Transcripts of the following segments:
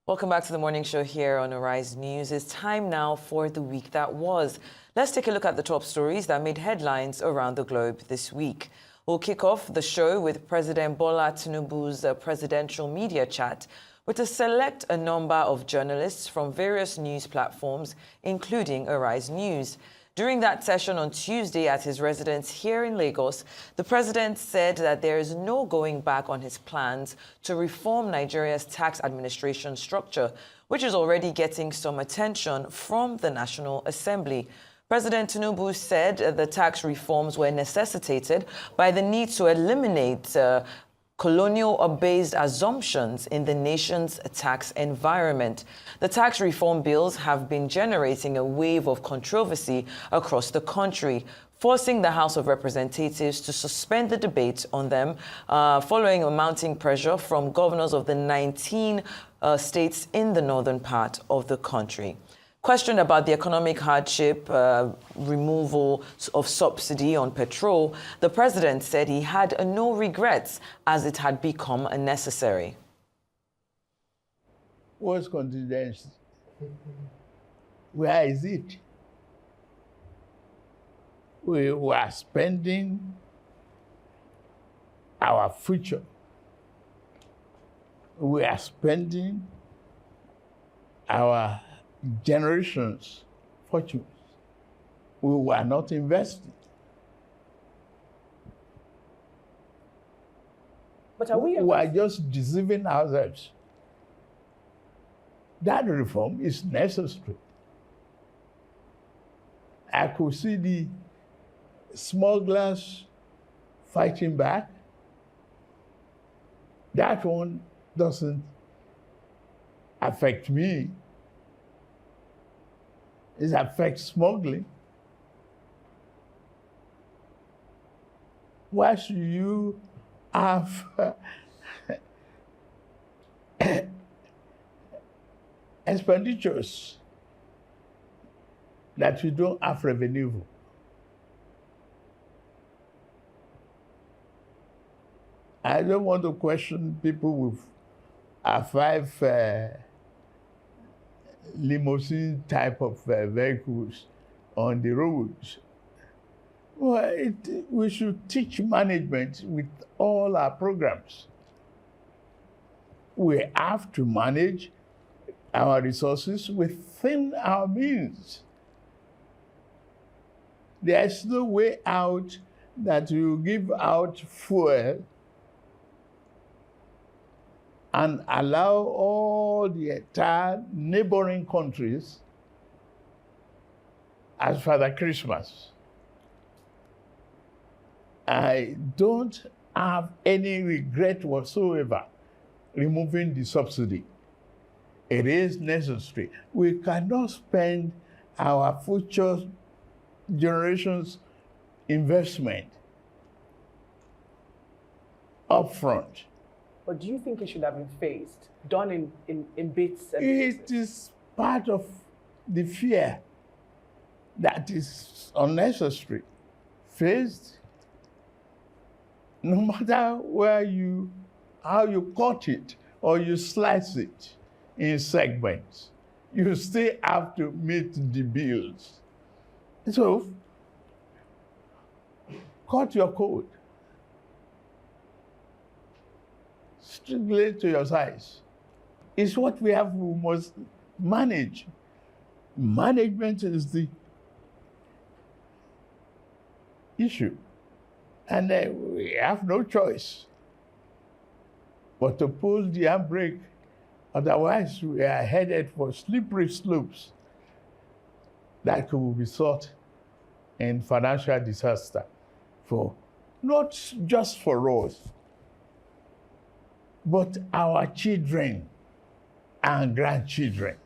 Welcome back to the morning show here on Arise News. It's time now for the week that was. Let's take a look at the top stories that made headlines around the globe this week. We'll kick off the show with President Bola Tinubu's presidential media chat with a number of journalists from various news platforms, including Arise News. During that session on Tuesday at his residence here in Lagos, the president said that there is no going back on his plans to reform Nigeria's tax administration structure, which is already getting some attention from the National Assembly. President Tinubu said the tax reforms were necessitated by the need to eliminate colonial-based assumptions in the nation's tax environment. The tax reform bills have been generating a wave of controversy across the country, forcing the House of Representatives to suspend the debate on them following a mounting pressure from governors of the 19 states in the northern part of the country. Questioned about the economic hardship, removal of subsidy on petrol, the president said he had no regrets as it had become unnecessary. What's contingency? Where is it? We were spending our future. We are spending our generations' fortunes. We were not investing. But are we are just deceiving ourselves. That reform is necessary. I could see the smugglers fighting back. That one doesn't affect me. It affects smuggling. Why should you have expenditures that you don't have revenue for? I don't want to question people with five limousine type of vehicles on the roads. Well, we should teach management with all our programs. We have to manage our resources within our means. There's no way out that you give out fuel and allow all the entire neighboring countries as Father Christmas. I don't have any regret whatsoever removing the subsidy. It is necessary. We cannot spend our future generations' investment upfront. But do you think it should have been phased, done in bits and pieces? It is part of the fear that is unnecessary. Phased, no matter how you cut it or you slice it in segments, you still have to meet the bills. So, cut your coat strictly to your size. It's what we must manage. Management is the issue. And we have no choice but to pull the handbrake. Otherwise, we are headed for slippery slopes that could result in financial disaster not just for us, but our children and grandchildren.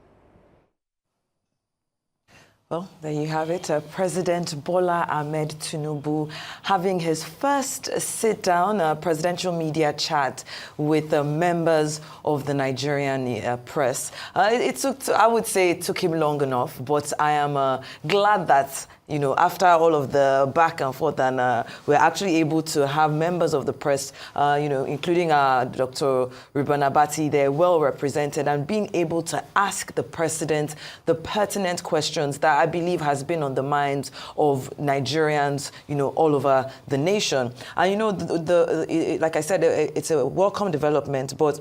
Well, there you have it. President Bola Ahmed Tinubu having his first sit-down presidential media chat with members of the Nigerian press. I would say it took him long enough, but I am glad that, you know, after all of the back and forth, and we're actually able to have members of the press, you know, including Dr. Ribana Bati, they're well represented, and being able to ask the president the pertinent questions that I believe has been on the minds of Nigerians, you know, all over the nation. And, you know, like I said, it's a welcome development, but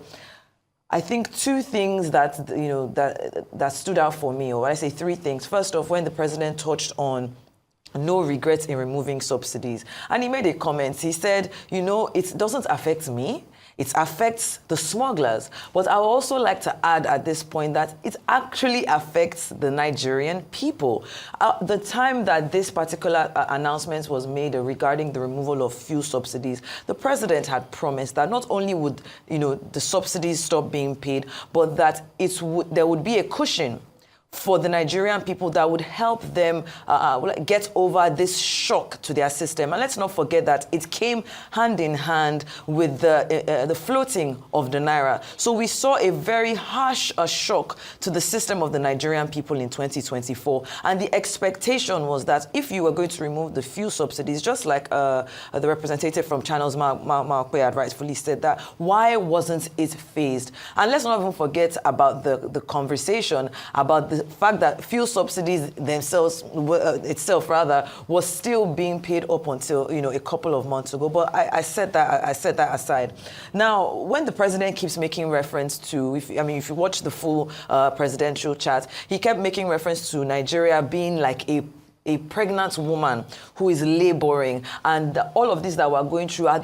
I think two things that, you know, that stood out for me, or I say three things. First off, when the president touched on no regrets in removing subsidies, and he made a comment. He said, you know, it doesn't affect me. It affects the smugglers. But I would also like to add at this point that it actually affects the Nigerian people. The time that this particular announcement was made regarding the removal of fuel subsidies, the president had promised that not only would, you know, the subsidies stop being paid, but that there would be a cushion for the Nigerian people that would help them get over this shock to their system. And let's not forget that it came hand in hand with the floating of the Naira. So we saw a very harsh shock to the system of the Nigerian people in 2024. And the expectation was that if you were going to remove the fuel subsidies, just like the representative from Channels, Mark had rightfully said, that why wasn't it phased? And let's not even forget about the conversation about the fact that fuel subsidies themselves, was still being paid up until, you know, a couple of months ago. But I set that aside. Now, when the president keeps making reference to, if you watch the full presidential chat, he kept making reference to Nigeria being like a pregnant woman who is laboring, and all of this that we're going through are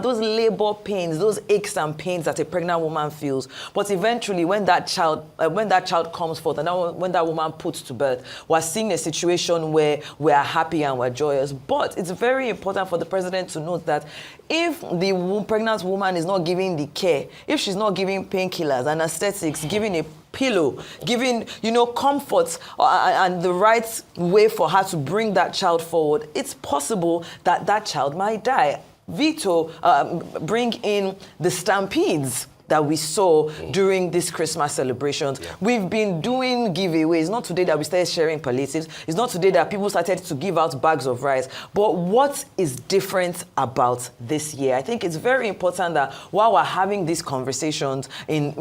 those labor pains, those aches and pains that a pregnant woman feels. But eventually, when that child comes forth, and when that woman puts to birth, we're seeing a situation where we're happy and we're joyous. But it's very important for the president to note that if the pregnant woman is not giving the care, if she's not giving painkillers, anesthetics, giving a pillow, giving, you know, comfort and the right way for her to bring that child forward, it's possible that that child might die. Vito, bring in the stampedes that we saw during these Christmas celebrations. Yeah. We've been doing giveaways. Not today that we started sharing palliatives. It's not today that people started to give out bags of rice. But what is different about this year? I think it's very important that while we're having these conversations in,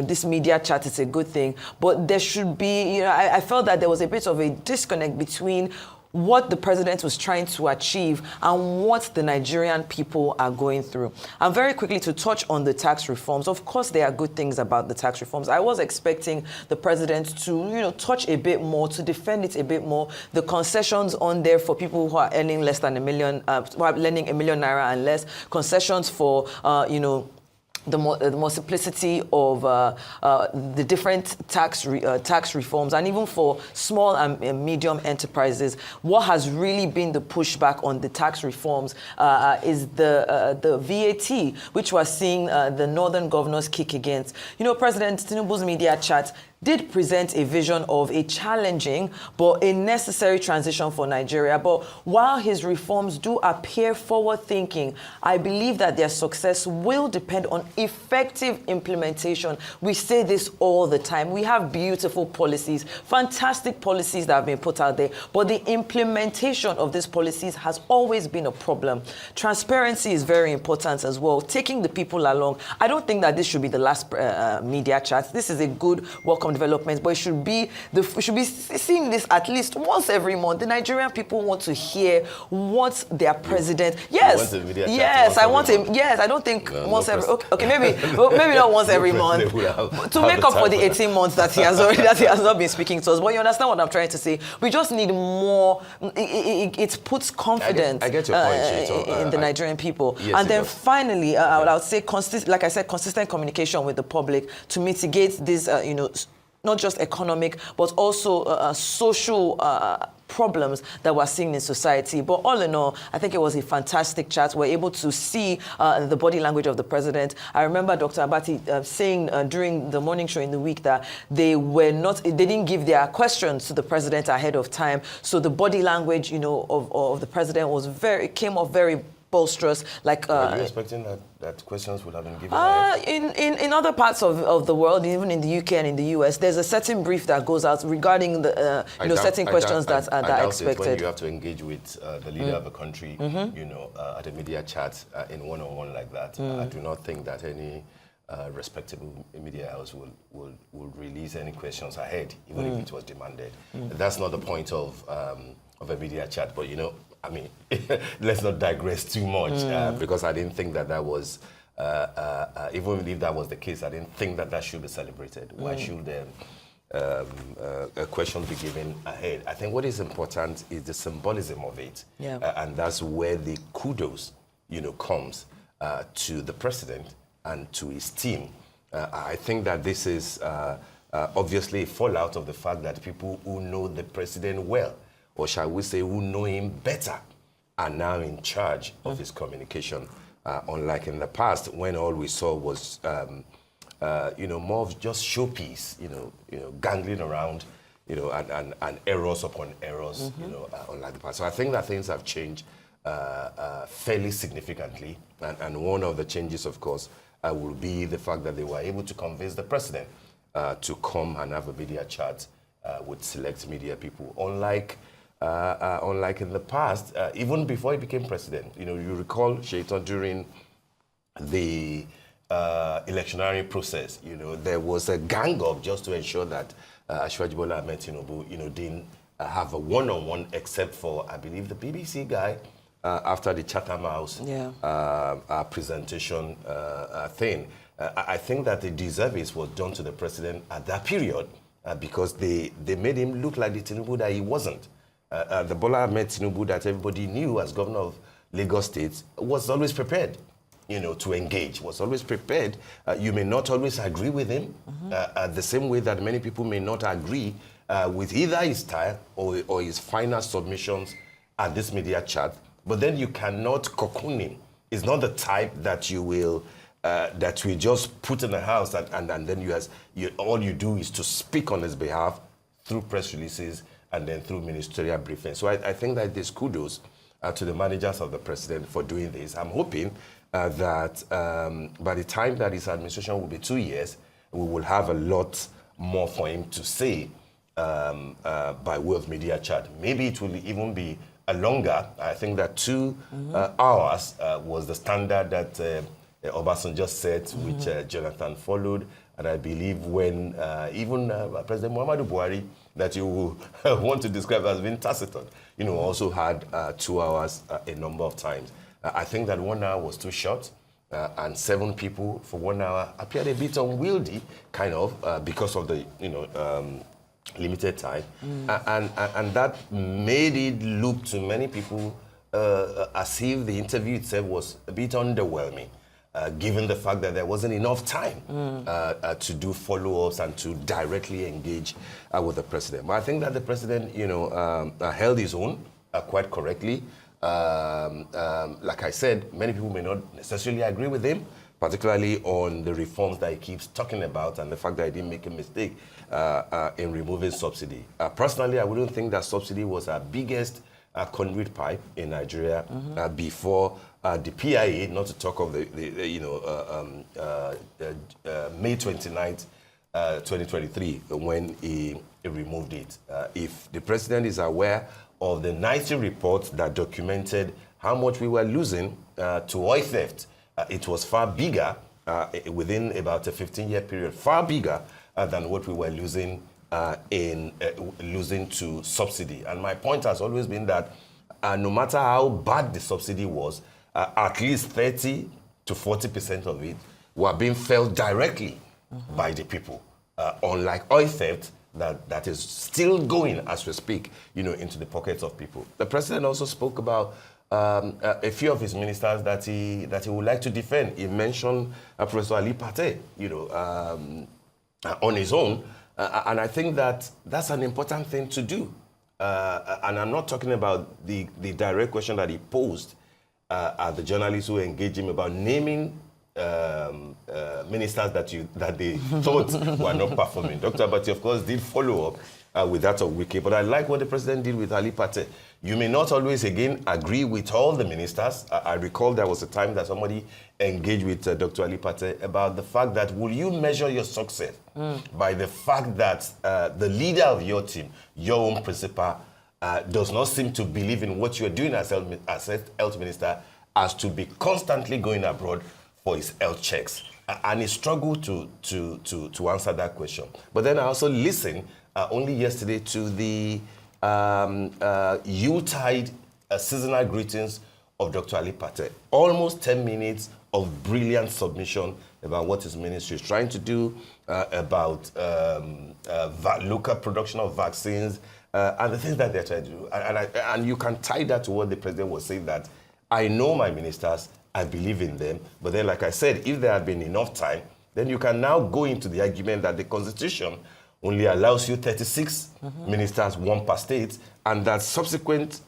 this media chat, it's a good thing. But there should be, I felt that there was a bit of a disconnect between what the president was trying to achieve and what the Nigerian people are going through. And very quickly to touch on the tax reforms. Of course, there are good things about the tax reforms. I was expecting the president to, touch a bit more, to defend it a bit more. The concessions on there for people who are earning less than $1 million, who are earning $1 million and less, concessions for, the more simplicity of the different tax reforms, and even for small and medium enterprises. What has really been the pushback on the tax reforms is the VAT, which we're seeing the northern governors kick against. President Tinubu's media chat did present a vision of a challenging but a necessary transition for Nigeria. But while his reforms do appear forward-thinking, I believe that their success will depend on effective implementation. We say this all the time. We have beautiful policies, fantastic policies that have been put out there, but the implementation of these policies has always been a problem. Transparency is very important as well, taking the people along. I don't think that this should be the last media chat. This is a good welcome development, but we should be seeing this at least once every month. The Nigerian people want to hear what their president. Yes, I want him. Yes, I don't think once every. Okay, maybe not once every month to make up for the 18 months that he has not been speaking to us. But you understand what I'm trying to say. We just need more. It puts confidence I get your point, in the Nigerian people. Yes, and then finally, I would say, like I said, consistent communication with the public to mitigate this, not just economic, but also social problems that we're seeing in society. But all in all, I think it was a fantastic chat. We're able to see the body language of the president. I remember Dr. Abati saying during the morning show in the week that they didn't give their questions to the president ahead of time. So the body language, of the president came off very bolsterous. Like, are you expecting that questions would have been given ahead? In other parts of the world, even in the UK and in the US, there's a certain brief that goes out regarding the certain questions that are expected. When you have to engage with the leader of a country, at a media chat in one-on-one like that, I do not think that any respectable media house will release any questions ahead, even if it was demanded. That's not the point of a media chat, but I mean, let's not digress too much because I didn't think that was, even if that was the case, I didn't think that should be celebrated. Why should a question be given ahead? I think what is important is the symbolism of it. Yeah. And that's where the kudos, comes to the president and to his team. I think that this is obviously a fallout of the fact that people who know the president well, or shall we say who know him better, are now in charge of his communication. Unlike in the past, when all we saw was, more of just showpiece, gangling around, and errors upon errors, unlike the past. So I think that things have changed fairly significantly. And one of the changes, of course, will be the fact that they were able to convince the president to come and have a media chat with select media people. Unlike in the past, even before he became president, you recall, Shaitan, during the electionary process, there was a gang-up just to ensure that Asiwaju Bola Ahmed Tinubu, didn't have a one-on-one except for, I believe, the BBC guy after the Chatham House presentation thing. I think that the disservice was done to the president at that period because they made him look like the Tinubu that he wasn't. The Bola Ahmed Tinubu that everybody knew as governor of Lagos State was always prepared, to engage, was always prepared. You may not always agree with him, the same way that many people may not agree with either his style or his final submissions at this media chat, but then you cannot cocoon him. It's not the type that you will just put in the house and then all you do is to speak on his behalf through press releases and then through ministerial briefing. So I think that there's kudos to the managers of the president for doing this. I'm hoping that by the time that his administration will be 2 years, we will have a lot more for him to say by way of media chat. Maybe it will even be longer. I think that 2 hours was the standard that Obasanjo just set, which Jonathan followed. And I believe when even President Muhammadu Buhari, that you want to describe as being taciturn, also had 2 hours a number of times. I think that 1 hour was too short, and 7 people for 1 hour appeared a bit unwieldy, kind of, because of the, limited time. And that made it look to many people as if the interview itself was a bit underwhelming. Given the fact that there wasn't enough time to do follow-ups and to directly engage with the president. But I think that the president, held his own quite correctly. Like I said, many people may not necessarily agree with him, particularly on the reforms that he keeps talking about and the fact that he didn't make a mistake in removing subsidy. Personally, I wouldn't think that subsidy was our biggest conduit pipe in Nigeria before the PIA, not to talk of May 29th, 2023, when he removed it. If the president is aware of the 90 reports that documented how much we were losing to oil theft, it was far bigger within about a 15-year period, far bigger than what we were losing losing to subsidy. And my point has always been that no matter how bad the subsidy was, at least 30 to 40% of it were being felt directly by the people. Unlike oil theft, that is still going as we speak, into the pockets of people. The president also spoke about a few of his ministers that he would like to defend. He mentioned Professor Ali Pate, on his own, and I think that that's an important thing to do. and I'm not talking about the direct question that he posed at the journalists who engaged him about naming ministers that they thought were not performing. Dr. Abati, of course, did follow up with that of Wike, but I like what the president did with Ali Pate. You may not always, again, agree with all the ministers. I recall there was a time that somebody engaged with Dr. Ali Pate about the fact that will you measure your success by the fact that the leader of your team, your own principal, does not seem to believe in what you're doing as health minister, as to be constantly going abroad for his health checks. And he struggled to answer that question. But then I also listened only yesterday to the Yuletide seasonal greetings of Dr. Ali Pate. Almost 10 minutes of brilliant submission about what his ministry is trying to do, about local production of vaccines, and the things that they're trying to do. And you can tie that to what the president was saying, that I know my ministers, I believe in them, but then, like I said, if there had been enough time, then you can now go into the argument that the Constitution only allows you 36 ministers, one per state, and that subsequent,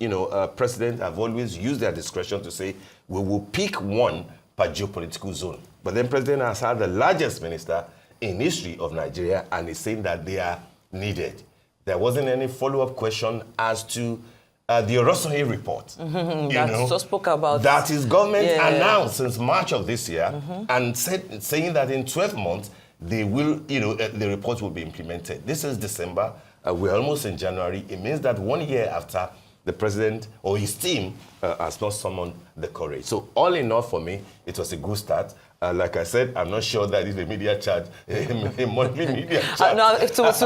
presidents have always used their discretion to say, we will pick one per geopolitical zone. But then president has had the largest minister in history of Nigeria, and is saying that they are needed. There wasn't any follow-up question as to the Orosoye report. So spoke about that his government announced since March of this year, and saying that in 12 months, they will, the report will be implemented. This is December. We're almost in January. It means that 1 year after, the president or his team has not summoned the courage. So all in all, for me, it was a good start. Like I said, I'm not sure that it's a media charge, a monthly media charge. No,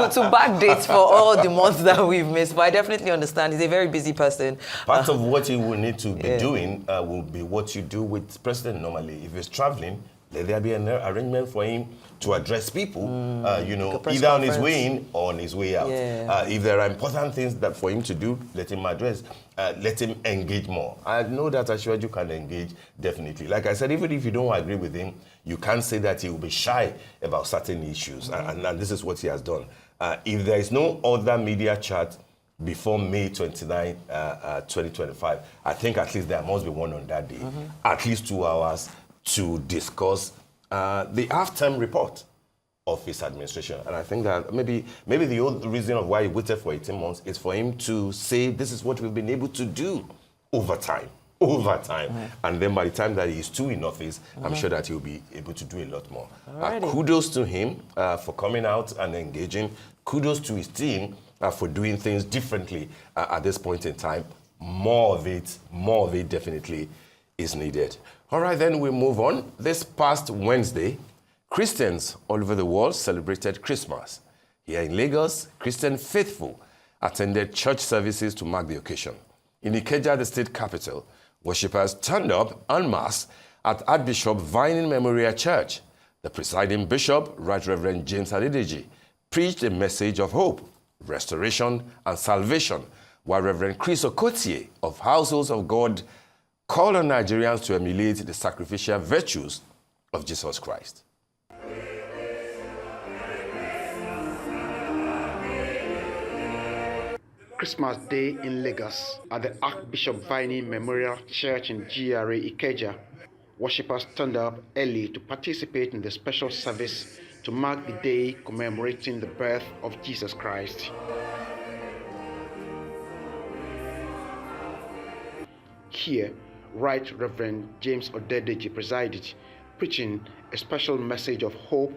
to back dates for all the months that we've missed, but I definitely understand. He's a very busy person. Part of what he will need to be doing will be what you do with president normally. If he's traveling, let there be an arrangement for him to address people, either on his way in or on his way out. If there are important things that for him to do, let him address. Let him engage more. I know that Ashwaju can engage, definitely. Like I said, even if you don't agree with him, you can't say that he will be shy about certain issues. And this is what he has done. If there is no other media chat before May 29, 2025, I think at least there must be one on that day. At least 2 hours to discuss the half-term report of his administration. And I think that maybe the old reason of why he waited for 18 months is for him to say, this is what we've been able to do over time. And then by the time that he's too in office, I'm sure that he'll be able to do a lot more. Kudos to him for coming out and engaging. Kudos to his team for doing things differently at this point in time. More of it definitely is needed. All right, then we move on. This past Wednesday, Christians all over the world celebrated Christmas. Here in Lagos, Christian faithful attended church services to mark the occasion. In Ikeja, the state capital, worshippers turned up en masse at Archbishop Vining Memorial Church. The presiding bishop, Right Reverend James Adedeji, preached a message of hope, restoration, and salvation, while Reverend Chris Okotie of Households of God called on Nigerians to emulate the sacrificial virtues of Jesus Christ. Christmas Day in Lagos at the Archbishop Vining Memorial Church in GRA Ikeja. Worshippers turned up early to participate in the special service to mark the day commemorating the birth of Jesus Christ. Here, Right Reverend James Adedeji presided, preaching a special message of hope,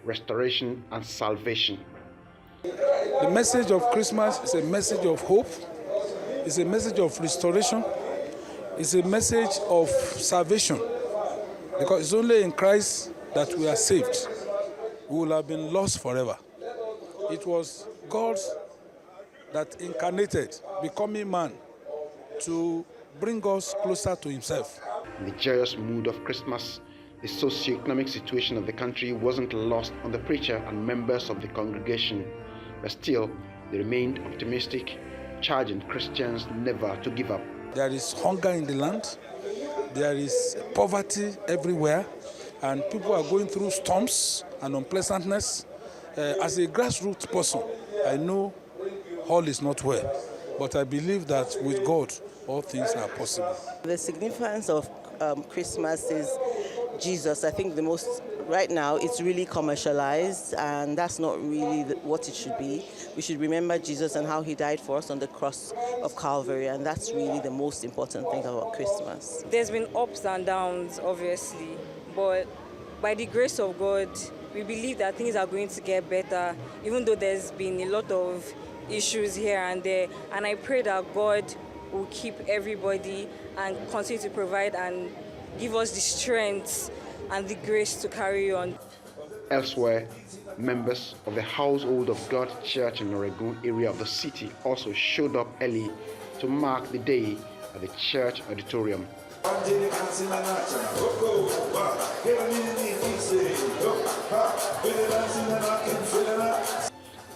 restoration, and salvation. The message of Christmas is a message of hope, it's a message of restoration, it's a message of salvation, because it's only in Christ that we are saved. We will have been lost forever. It was God that incarnated, becoming man, to bring us closer to himself. In the joyous mood of Christmas, the socio-economic situation of the country wasn't lost on the preacher and members of the congregation, but still they remained optimistic, charging Christians never to give up. There is hunger in the land, there is poverty everywhere, and people are going through storms and unpleasantness. As a grassroots person, I know all is not well. But I believe that with God, all things are possible. The significance of Christmas is Jesus. I think the most, right now, it's really commercialized, and that's not really what it should be. We should remember Jesus and how he died for us on the cross of Calvary, and that's really the most important thing about Christmas. There's been ups and downs, obviously, but by the grace of God, we believe that things are going to get better, even though there's been a lot of issues here and there. And I pray that God will keep everybody and continue to provide and give us the strength and the grace to carry on. Elsewhere, members of the Household of God Church in the Oregon area of the city also showed up early to mark the day at the church auditorium.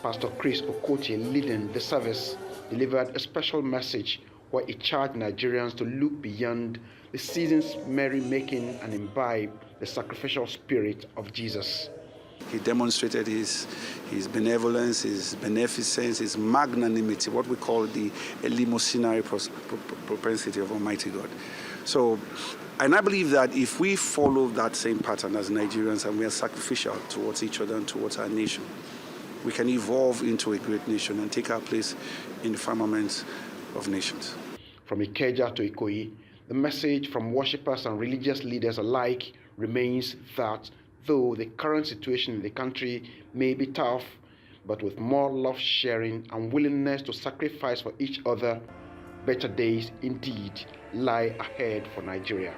Pastor Chris Okotie, leading the service, delivered a special message where he charged Nigerians to look beyond the season's merrymaking and imbibe the sacrificial spirit of Jesus. He demonstrated his benevolence, his beneficence, his magnanimity, what we call the eleemosynary propensity of Almighty God. So, and I believe that if we follow that same pattern as Nigerians and we are sacrificial towards each other and towards our nation, we can evolve into a great nation and take our place in the firmament of nations. From Ikeja to Ikoyi, the message from worshippers and religious leaders alike remains that though the current situation in the country may be tough, but with more love sharing and willingness to sacrifice for each other, better days indeed lie ahead for Nigeria.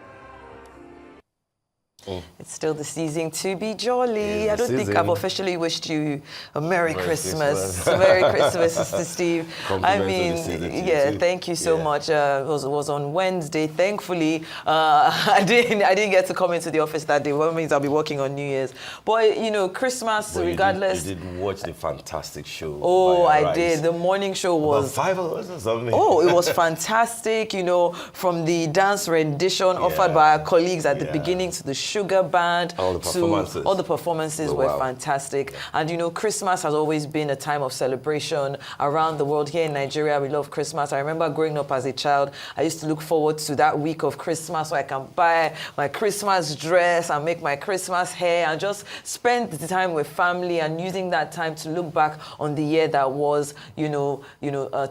It's still the season to be jolly. I don't think I've officially wished you a Merry Christmas. Merry Christmas, Mr. Steve. I mean, yeah, thank you so much. It was on Wednesday. Thankfully, I didn't get to come into the office that day. Well, it means I'll be working on New Year's. But you know, Christmas, but regardless. You did watch the fantastic show. Oh, I did. The morning show was about 5 hours or something. Oh, it was fantastic. You know, from the dance rendition offered by our colleagues at the beginning to the Sugar Band, all the performances were fantastic. And you know, Christmas has always been a time of celebration around the world. Here in Nigeria, we love Christmas. I remember growing up as a child, I used to look forward to that week of Christmas so I can buy my Christmas dress and make my Christmas hair and just spend the time with family and using that time to look back on the year that was,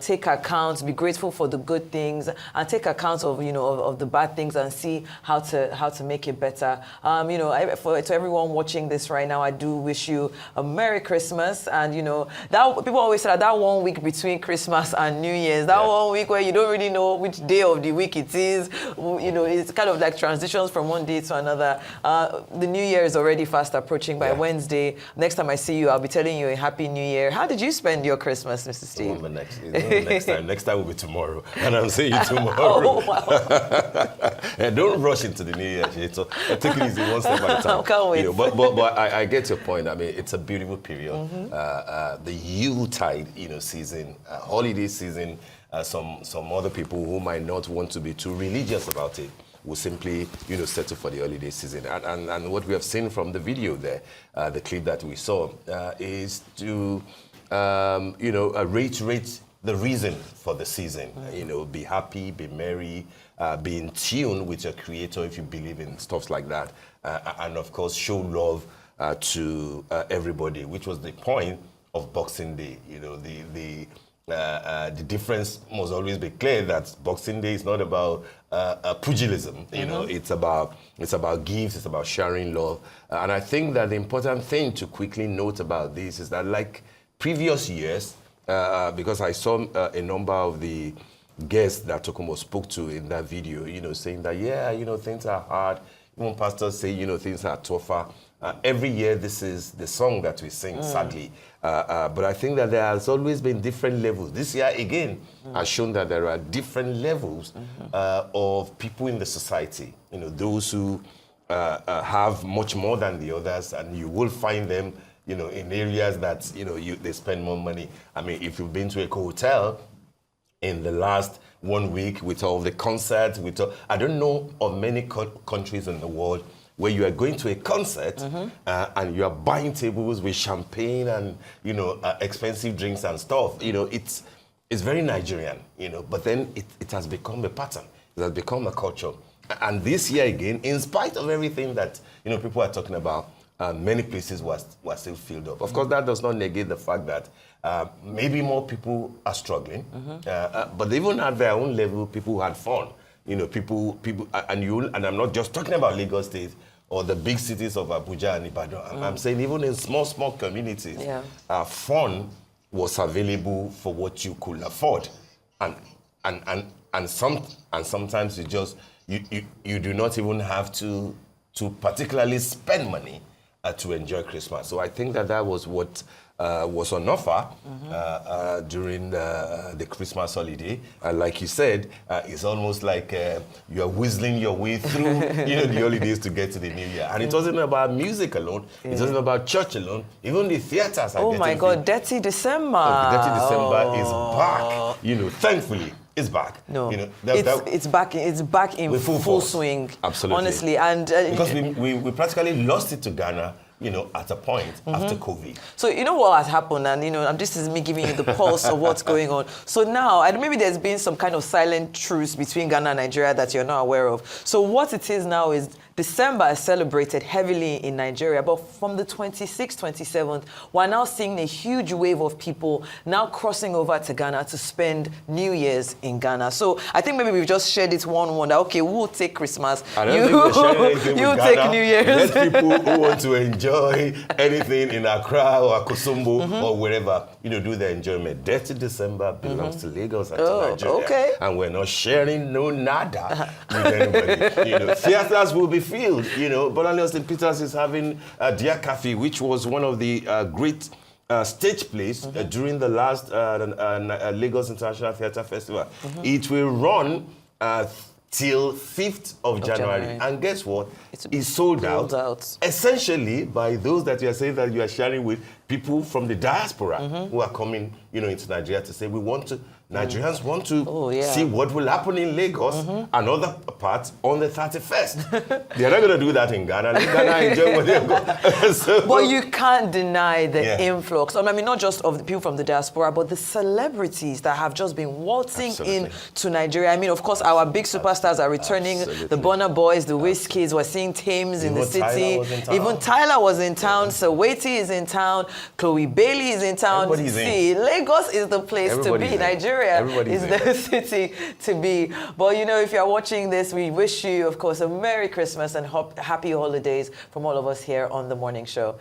take account, be grateful for the good things and take account of, of the bad things and see how to make it better. To everyone watching this right now, I do wish you a Merry Christmas. And, that people always say that 1 week between Christmas and New Year's, that 1 week where you don't really know which day of the week it is, it's kind of like transitions from one day to another. The New Year is already fast approaching by Wednesday. Next time I see you, I'll be telling you a Happy New Year. How did you spend your Christmas, Mr. Steve? Next time will be tomorrow. And I'm saying you tomorrow. Oh, wow. And don't rush into the New Year. Take it easy, one step at a time. I can't wait. But I get your point. I mean, it's a beautiful period. The Yuletide, season, holiday season. Some other people who might not want to be too religious about it will simply, settle for the holiday season. And what we have seen from the video there, the clip that we saw, is to, reiterate the reason for the season. Be happy, be merry, be in tune with your creator if you believe in stuff like that. And of course, show love to everybody, which was the point of Boxing Day. The difference must always be clear that Boxing Day is not about pugilism. It's about gifts, it's about sharing love. And I think that the important thing to quickly note about this is that, like previous years, because I saw a number of the guests that Tokumo spoke to in that video, saying that, things are hard. Even pastors say, things are tougher. Every year, this is the song that we sing, sadly. But I think that there has always been different levels. This year, again, has shown that there are different levels of people in the society. Those who have much more than the others, and you will find them, in areas that, they spend more money. I mean, if you've been to a hotel in the last 1 week with all the concerts, I don't know of many countries in the world where you are going to a concert and you are buying tables with champagne and, expensive drinks and stuff. it's very Nigerian, but then it has become a pattern. It has become a culture. And this year again, in spite of everything that, people are talking about, many places were still filled up. Of course, that does not negate the fact that maybe more people are struggling, but they even at their own level, people had fun. People, and I'm not just talking about Lagos State or the big cities of Abuja and Ibadan. I'm saying even in small communities, fun was available for what you could afford, and sometimes you do not even have to particularly spend money to enjoy Christmas. So I think that was what was on offer during the Christmas holiday. And like you said, it's almost like you're whistling your way through the holidays to get to the new year. And it wasn't about music alone. It wasn't about church alone. Even the theaters are Oh my God, Dirty December. Dirty December is back. Thankfully. It's back. No, it's back. It's back in with full swing. Absolutely, honestly, and because we practically lost it to Ghana, at a point after COVID. So what has happened, and this is me giving you the pulse of what's going on. So now, and maybe there's been some kind of silent truce between Ghana and Nigeria that you're not aware of. So what it is now is December is celebrated heavily in Nigeria, but from the 26th, 27th, we're now seeing a huge wave of people now crossing over to Ghana to spend New Year's in Ghana. So I think maybe we've just shared it one that, okay, we'll take Christmas. You take New Year's. Let people who want to enjoy anything in Accra or Akosombo or wherever, do their enjoyment. Dirty December belongs to Lagos and to Nigeria. Okay. And we're not sharing no nada with anybody. Theaters will be filled. Bolanle St. Peters is having Dia Cafe, which was one of the great stage plays during the last Lagos International Theatre Festival. It will run till 5th of January. And guess what? It's sold out. Essentially by those that you are saying that you are sharing with people from the diaspora who are coming, into Nigeria to say Nigerians want to see what will happen in Lagos and other parts on the 31st. They're not going to do that in Ghana. Let Ghana enjoy what they've got. But you can't deny the influx. I mean, not just of the people from the diaspora, but the celebrities that have just been waltzing into Nigeria. I mean, of course, our big superstars are returning. The Burna Boys, the Wizkids, we're seeing Thames in the city. Even Tyler was in town. Saweetie is in town. Chloe Bailey is in town. Lagos is the place to be. Nigeria is the city to be. But if you're watching this, we wish you, of course, a Merry Christmas and happy holidays from all of us here on The Morning Show.